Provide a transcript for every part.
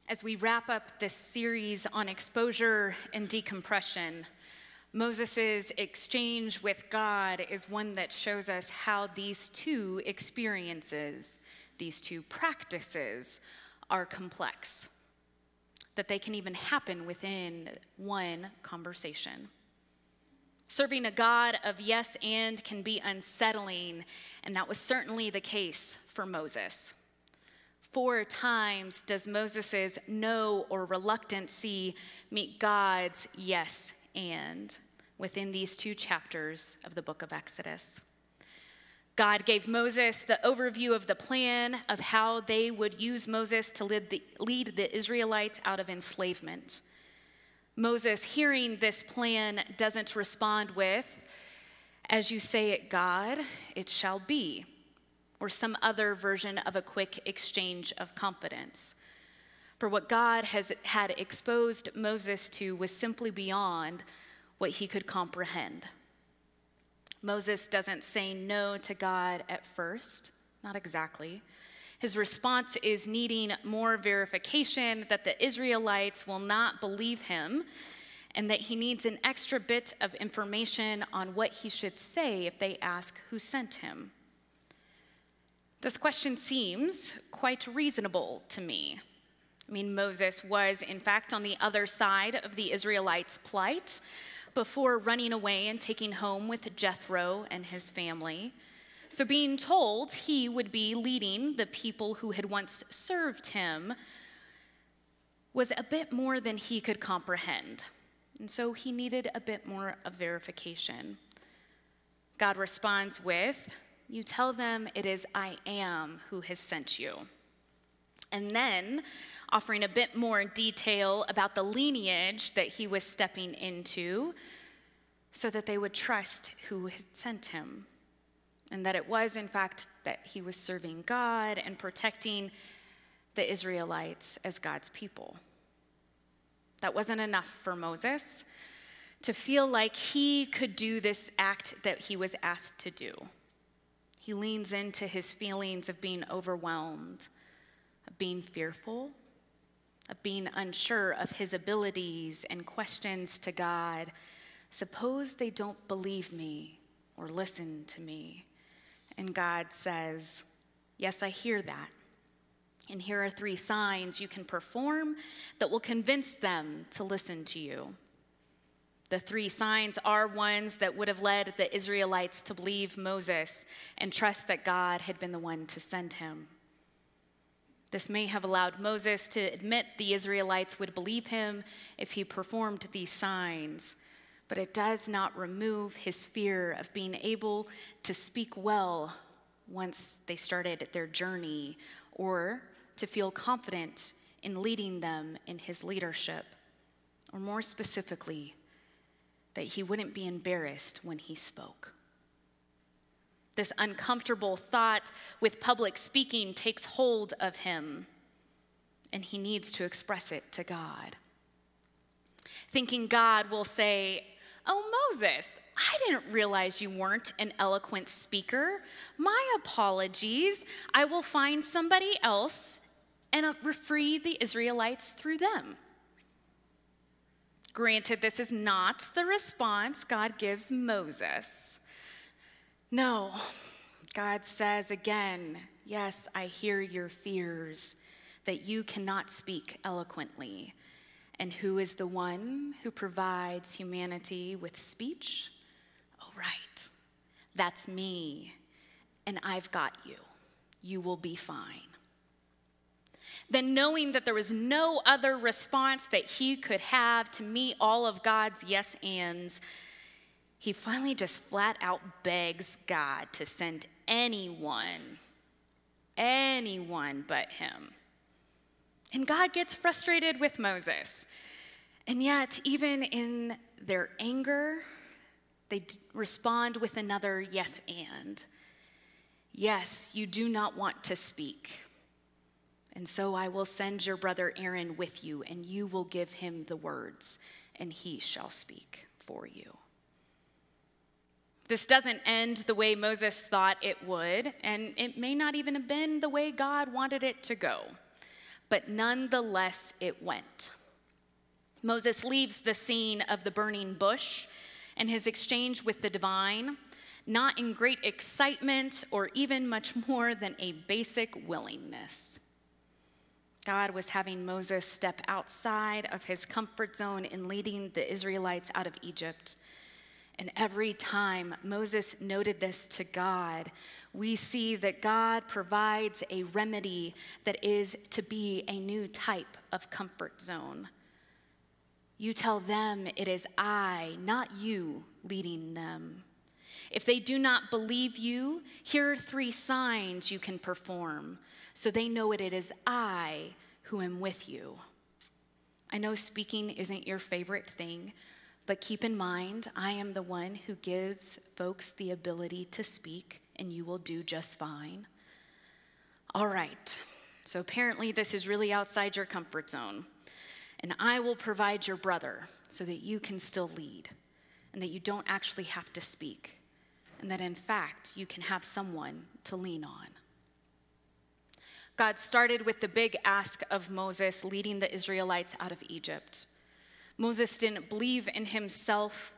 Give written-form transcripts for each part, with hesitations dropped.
As we wrap up this series on exposure and decompression, Moses' exchange with God is one that shows us how these two experiences, these two practices, are complex, that they can even happen within one conversation. Serving a God of yes and can be unsettling, and that was certainly the case for Moses. 4 times does Moses' no or reluctancy meet God's yes and within these 2 chapters of the book of Exodus. God gave Moses the overview of the plan of how they would use Moses to lead the Israelites out of enslavement. Moses, hearing this plan, doesn't respond with, "As you say it, God, it shall be," or some other version of a quick exchange of confidence. For what God had exposed Moses to was simply beyond what he could comprehend. Moses doesn't say no to God at first, not exactly. His response is needing more verification that the Israelites will not believe him, and that he needs an extra bit of information on what he should say if they ask who sent him. This question seems quite reasonable to me. Moses was, in fact, on the other side of the Israelites' plight before running away and taking home with Jethro and his family. So being told he would be leading the people who had once served him was a bit more than he could comprehend. And so he needed a bit more of verification. God responds with, "You tell them it is I am who has sent you." And then offering a bit more detail about the lineage that he was stepping into so that they would trust who had sent him. And that it was, in fact, that he was serving God and protecting the Israelites as God's people. That wasn't enough for Moses to feel like he could do this act that he was asked to do. He leans into his feelings of being overwhelmed, of being fearful, of being unsure of his abilities, and questions to God, "Suppose they don't believe me or listen to me." And God says, "Yes, I hear that. And here are 3 signs you can perform that will convince them to listen to you." The 3 signs are ones that would have led the Israelites to believe Moses and trust that God had been the one to send him. This may have allowed Moses to admit the Israelites would believe him if he performed these signs, but it does not remove his fear of being able to speak well once they started their journey, or to feel confident in leading them in his leadership, or more specifically, that he wouldn't be embarrassed when he spoke. This uncomfortable thought with public speaking takes hold of him, and he needs to express it to God. Thinking God will say, "Oh, Moses, I didn't realize you weren't an eloquent speaker. My apologies. I will find somebody else and free the Israelites through them." Granted, this is not the response God gives Moses. No, God says again, "Yes, I hear your fears, that you cannot speak eloquently. And who is the one who provides humanity with speech? Oh, right, that's me, and I've got you. You will be fine." Then, knowing that there was no other response that he could have to meet all of God's yes ands, he finally just flat out begs God to send anyone but him. And God gets frustrated with Moses. And yet, even in their anger, they respond with another yes and. "Yes, you do not want to speak. And so I will send your brother Aaron with you, and you will give him the words, and he shall speak for you." This doesn't end the way Moses thought it would, and it may not even have been the way God wanted it to go. but nonetheless it went. Moses leaves the scene of the burning bush and his exchange with the divine, not in great excitement or even much more than a basic willingness. God was having Moses step outside of his comfort zone in leading the Israelites out of Egypt. And every time Moses noted this to God, we see that God provides a remedy that is to be a new type of comfort zone. You tell them it is I, not you, leading them. If they do not believe you, here are 3 signs you can perform, so they know it is I who am with you. I know speaking isn't your favorite thing, but keep in mind, I am the one who gives folks the ability to speak, and you will do just fine. All right, so apparently this is really outside your comfort zone, and I will provide your brother so that you can still lead, and that you don't actually have to speak, and that in fact, you can have someone to lean on. God started with the big ask of Moses leading the Israelites out of Egypt. Moses didn't believe in himself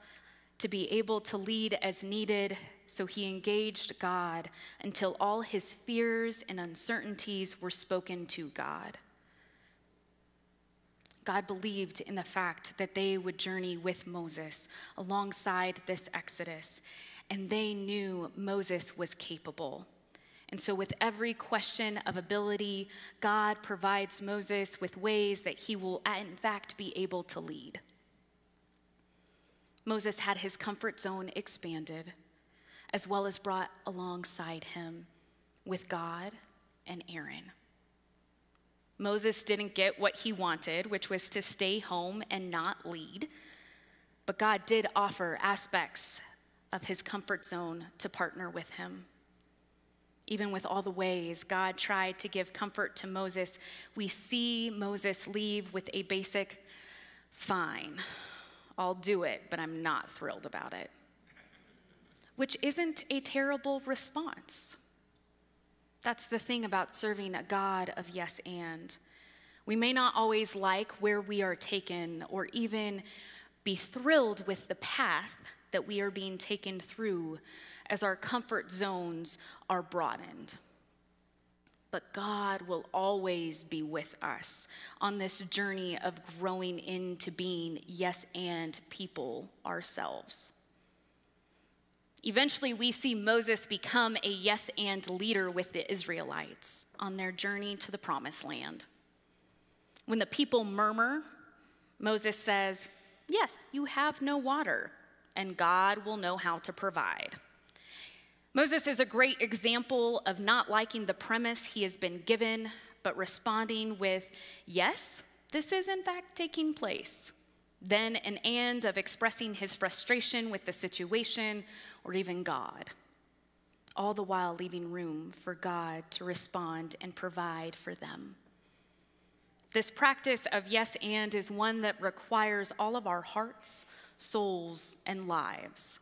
to be able to lead as needed, so he engaged God until all his fears and uncertainties were spoken to God. God believed in the fact that they would journey with Moses alongside this exodus, and they knew Moses was capable. And so with every question of ability, God provides Moses with ways that he will in fact be able to lead. Moses had his comfort zone expanded, as well as brought alongside him with God and Aaron. Moses didn't get what he wanted, which was to stay home and not lead, but God did offer aspects of his comfort zone to partner with him. Even with all the ways God tried to give comfort to Moses, we see Moses leave with a basic, fine, I'll do it, but I'm not thrilled about it, which isn't a terrible response. That's the thing about serving a God of yes and. We may not always like where we are taken or even be thrilled with the path that we are being taken through as our comfort zones are broadened. But God will always be with us on this journey of growing into being yes and people ourselves. Eventually, we see Moses become a yes and leader with the Israelites on their journey to the promised land. When the people murmur, Moses says, yes, you have no water, and God will know how to provide. Moses is a great example of not liking the premise he has been given, but responding with, yes, this is in fact taking place. Then an and of expressing his frustration with the situation or even God, all the while leaving room for God to respond and provide for them. This practice of yes and is one that requires all of our hearts, souls, and lives.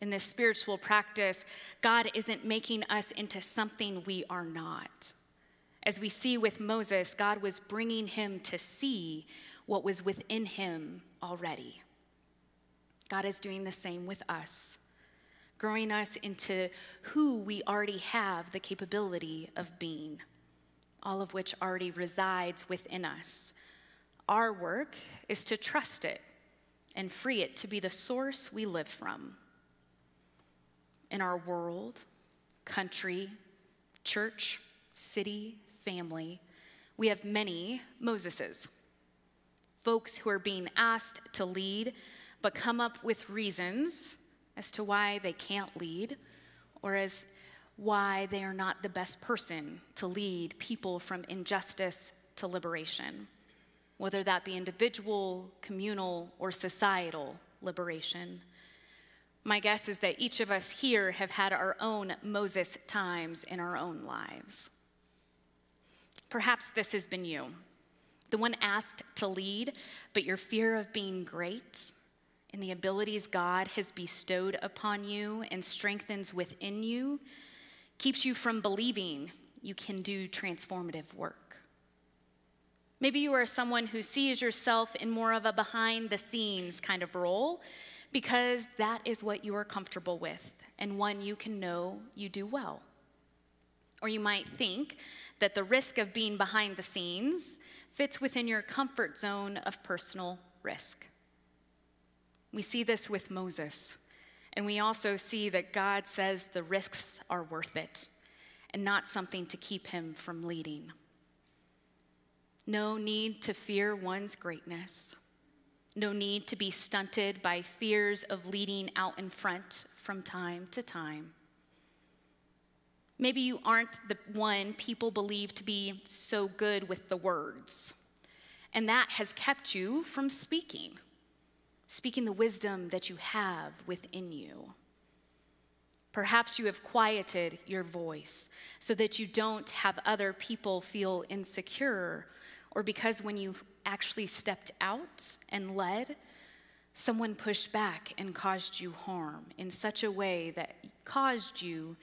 In this spiritual practice, God isn't making us into something we are not. As we see with Moses, God was bringing him to see what was within him already. God is doing the same with us, growing us into who we already have the capability of being, all of which already resides within us. Our work is to trust it and free it to be the source we live from. In our world, country, church, city, family, we have many Moseses, folks who are being asked to lead, but come up with reasons as to why they can't lead, or as why they are not the best person to lead people from injustice to liberation, whether that be individual, communal, or societal liberation. My guess is that each of us here have had our own Moses times in our own lives. Perhaps this has been you, the one asked to lead, but your fear of being great and the abilities God has bestowed upon you and strengthens within you keeps you from believing you can do transformative work. Maybe you are someone who sees yourself in more of a behind-the-scenes kind of role because that is what you are comfortable with and one you can know you do well. Or you might think that the risk of being behind the scenes fits within your comfort zone of personal risk. We see this with Moses, and we also see that God says the risks are worth it and not something to keep him from leading. No need to fear one's greatness. No need to be stunted by fears of leading out in front from time to time. Maybe you aren't the one people believe to be so good with the words, and that has kept you from speaking the wisdom that you have within you. Perhaps you have quieted your voice so that you don't have other people feel insecure, or because when you actually stepped out and led, someone pushed back and caused you harm in such a way that caused you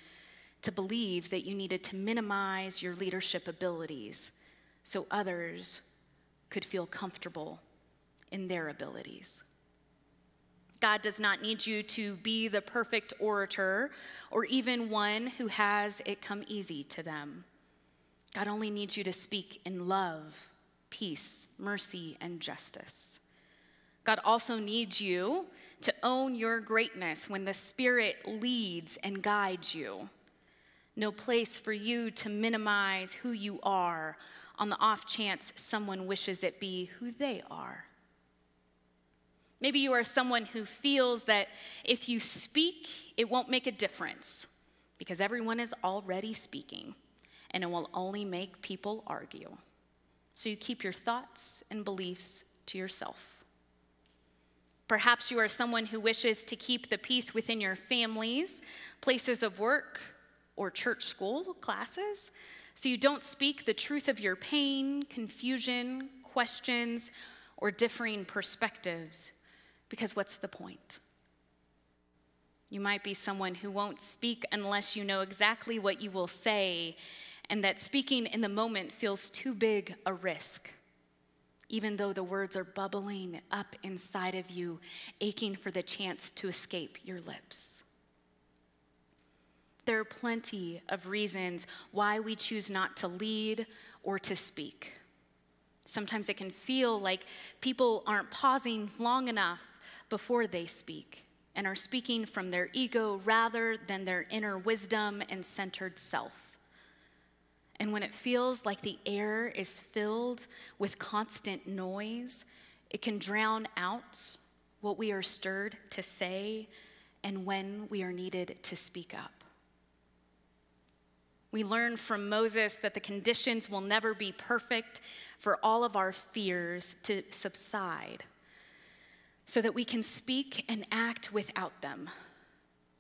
to believe that you needed to minimize your leadership abilities so others could feel comfortable in their abilities. God does not need you to be the perfect orator or even one who has it come easy to them. God only needs you to speak in love, peace, mercy, and justice. God also needs you to own your greatness when the Spirit leads and guides you. No place for you to minimize who you are on the off chance someone wishes it be who they are. Maybe you are someone who feels that if you speak, it won't make a difference because everyone is already speaking and it will only make people argue. So you keep your thoughts and beliefs to yourself. Perhaps you are someone who wishes to keep the peace within your families, places of work, or church school classes, so you don't speak the truth of your pain, confusion, questions, or differing perspectives, because what's the point? You might be someone who won't speak unless you know exactly what you will say, and that speaking in the moment feels too big a risk, even though the words are bubbling up inside of you, aching for the chance to escape your lips. There are plenty of reasons why we choose not to lead or to speak. Sometimes it can feel like people aren't pausing long enough before they speak and are speaking from their ego rather than their inner wisdom and centered self. And when it feels like the air is filled with constant noise, it can drown out what we are stirred to say and when we are needed to speak up. We learn from Moses that the conditions will never be perfect for all of our fears to subside so that we can speak and act without them.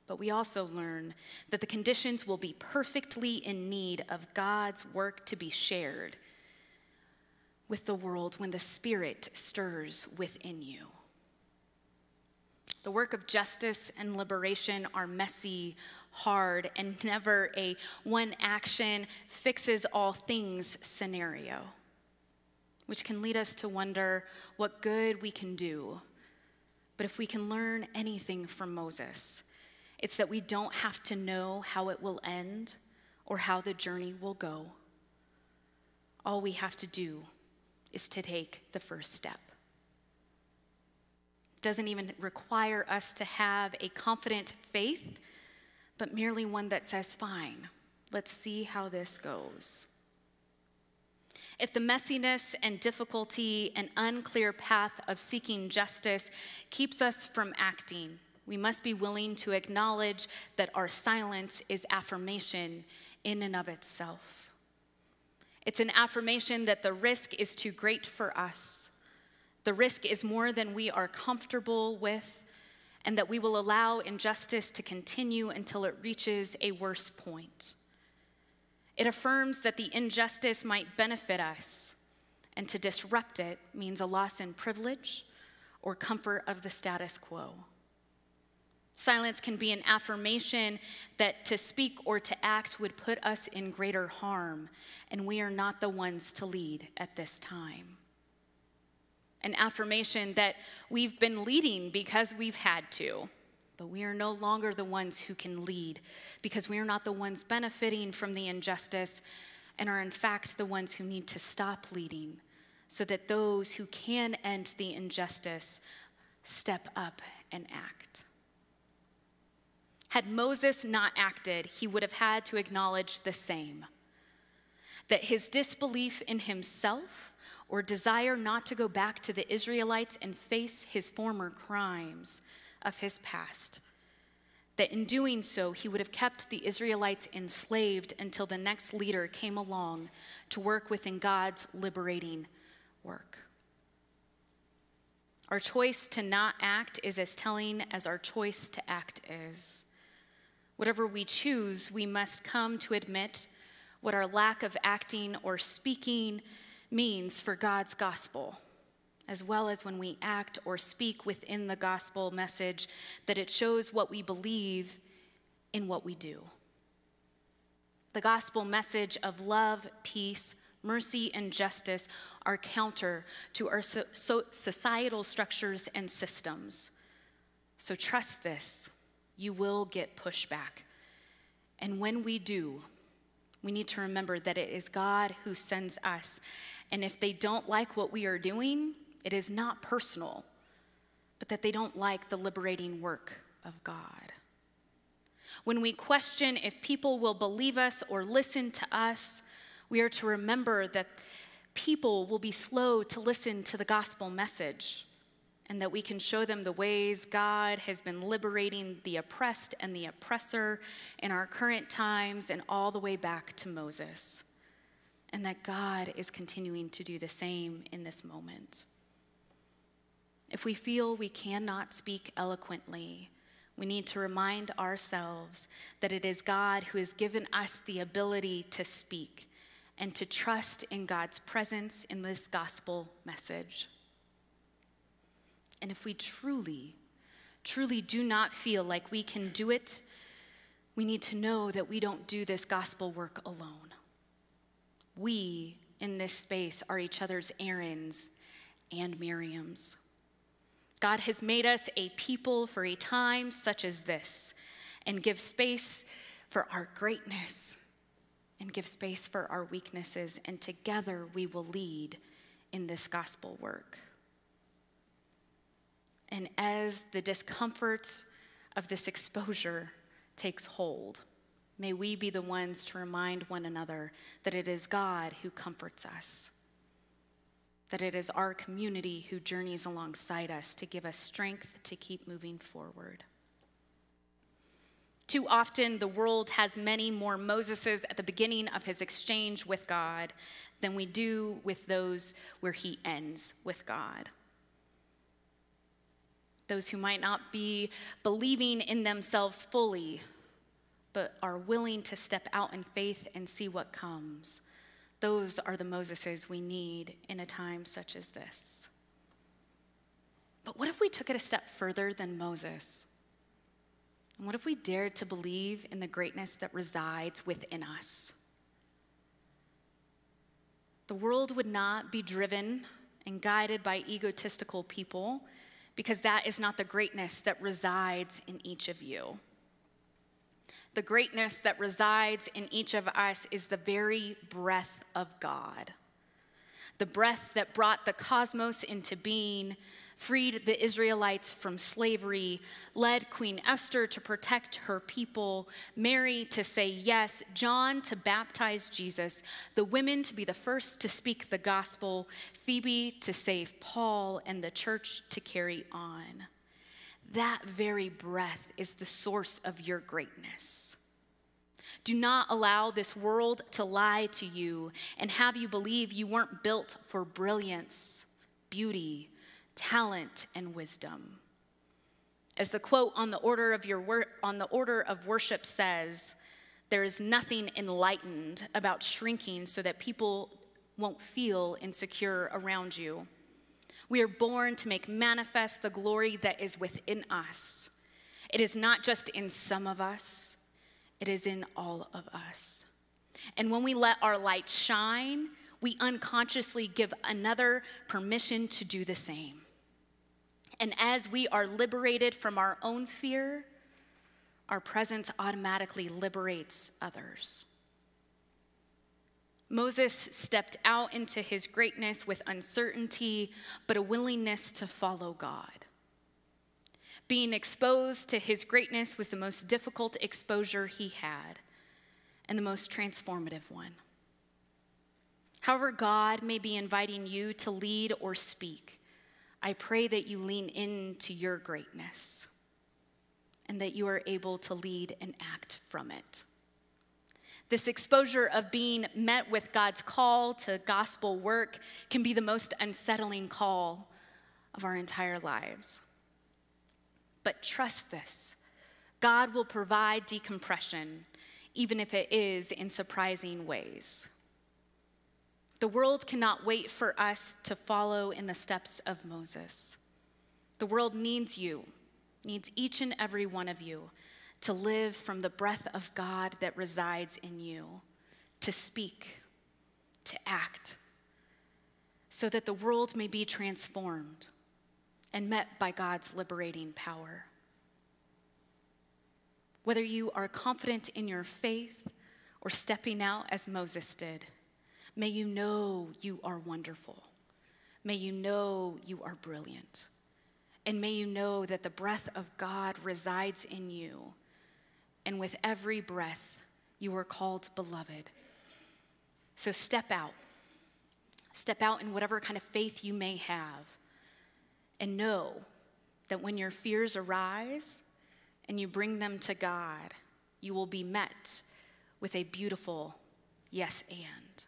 But we also learn that the conditions will be perfectly in need of God's work to be shared with the world when the Spirit stirs within you. The work of justice and liberation are messy, hard, and never a one action fixes all things scenario, which can lead us to wonder what good we can do. But if we can learn anything from Moses, it's that we don't have to know how it will end or how the journey will go. All we have to do is to take the first step. It doesn't even require us to have a confident faith, but merely one that says, fine, let's see how this goes. If the messiness and difficulty and unclear path of seeking justice keeps us from acting, we must be willing to acknowledge that our silence is affirmation in and of itself. It's an affirmation that the risk is too great for us. The risk is more than we are comfortable with, and that we will allow injustice to continue until it reaches a worse point. It affirms that the injustice might benefit us, and to disrupt it means a loss in privilege or comfort of the status quo. Silence can be an affirmation that to speak or to act would put us in greater harm, and we are not the ones to lead at this time. An affirmation that we've been leading because we've had to, but we are no longer the ones who can lead because we are not the ones benefiting from the injustice and are in fact the ones who need to stop leading so that those who can end the injustice step up and act. Had Moses not acted, he would have had to acknowledge the same, that his disbelief in himself or desire not to go back to the Israelites and face his former crimes of his past, that in doing so, he would have kept the Israelites enslaved until the next leader came along to work within God's liberating work. Our choice to not act is as telling as our choice to act is. Whatever we choose, we must come to admit what our lack of acting or speaking means for God's gospel, as well as when we act or speak within the gospel message, that it shows what we believe in what we do. The gospel message of love, peace, mercy, and justice are counter to our societal structures and systems. So trust this, you will get pushback. And when we do, we need to remember that it is God who sends us. And if they don't like what we are doing, it is not personal, but that they don't like the liberating work of God. When we question if people will believe us or listen to us, we are to remember that people will be slow to listen to the gospel message, and that we can show them the ways God has been liberating the oppressed and the oppressor in our current times and all the way back to Moses, and that God is continuing to do the same in this moment. If we feel we cannot speak eloquently, we need to remind ourselves that it is God who has given us the ability to speak and to trust in God's presence in this gospel message. And if we truly do not feel like we can do it, we need to know that we don't do this gospel work alone. We, in this space, are each other's Aarons and Miriams. God has made us a people for a time such as this, and give space for our greatness, and give space for our weaknesses, and together we will lead in this gospel work. And as the discomfort of this exposure takes hold, may we be the ones to remind one another that it is God who comforts us, that it is our community who journeys alongside us to give us strength to keep moving forward. Too often, the world has many more Moseses at the beginning of his exchange with God than we do with those where he ends with God. Those who might not be believing in themselves fully, but are willing to step out in faith and see what comes. Those are the Moseses we need in a time such as this. But what if we took it a step further than Moses? And what if we dared to believe in the greatness that resides within us? The world would not be driven and guided by egotistical people, because that is not the greatness that resides in each of you. The greatness that resides in each of us is the very breath of God. The breath that brought the cosmos into being, freed the Israelites from slavery, led Queen Esther to protect her people, Mary to say yes, John to baptize Jesus, the women to be the first to speak the gospel, Phoebe to save Paul, and the church to carry on. That very breath is the source of your greatness. Do not allow this world to lie to you and have you believe you weren't built for brilliance, beauty, talent, and wisdom. As the quote on the order of worship says, there is nothing enlightened about shrinking so that people won't feel insecure around you. We are born to make manifest the glory that is within us. It is not just in some of us, it is in all of us. And when we let our light shine, we unconsciously give another permission to do the same. And as we are liberated from our own fear, our presence automatically liberates others. Moses stepped out into his greatness with uncertainty, but a willingness to follow God. Being exposed to his greatness was the most difficult exposure he had, and the most transformative one. However, God may be inviting you to lead or speak, I pray that you lean into your greatness and that you are able to lead and act from it. This exposure of being met with God's call to gospel work can be the most unsettling call of our entire lives. But trust this, God will provide decompression, even if it is in surprising ways. The world cannot wait for us to follow in the steps of Moses. The world needs you, needs each and every one of you to live from the breath of God that resides in you, to speak, to act, so that the world may be transformed and met by God's liberating power. Whether you are confident in your faith or stepping out as Moses did, may you know you are wonderful. May you know you are brilliant. And may you know that the breath of God resides in you. And with every breath, you are called beloved. So step out. Step out in whatever kind of faith you may have. And know that when your fears arise and you bring them to God, you will be met with a beautiful yes and.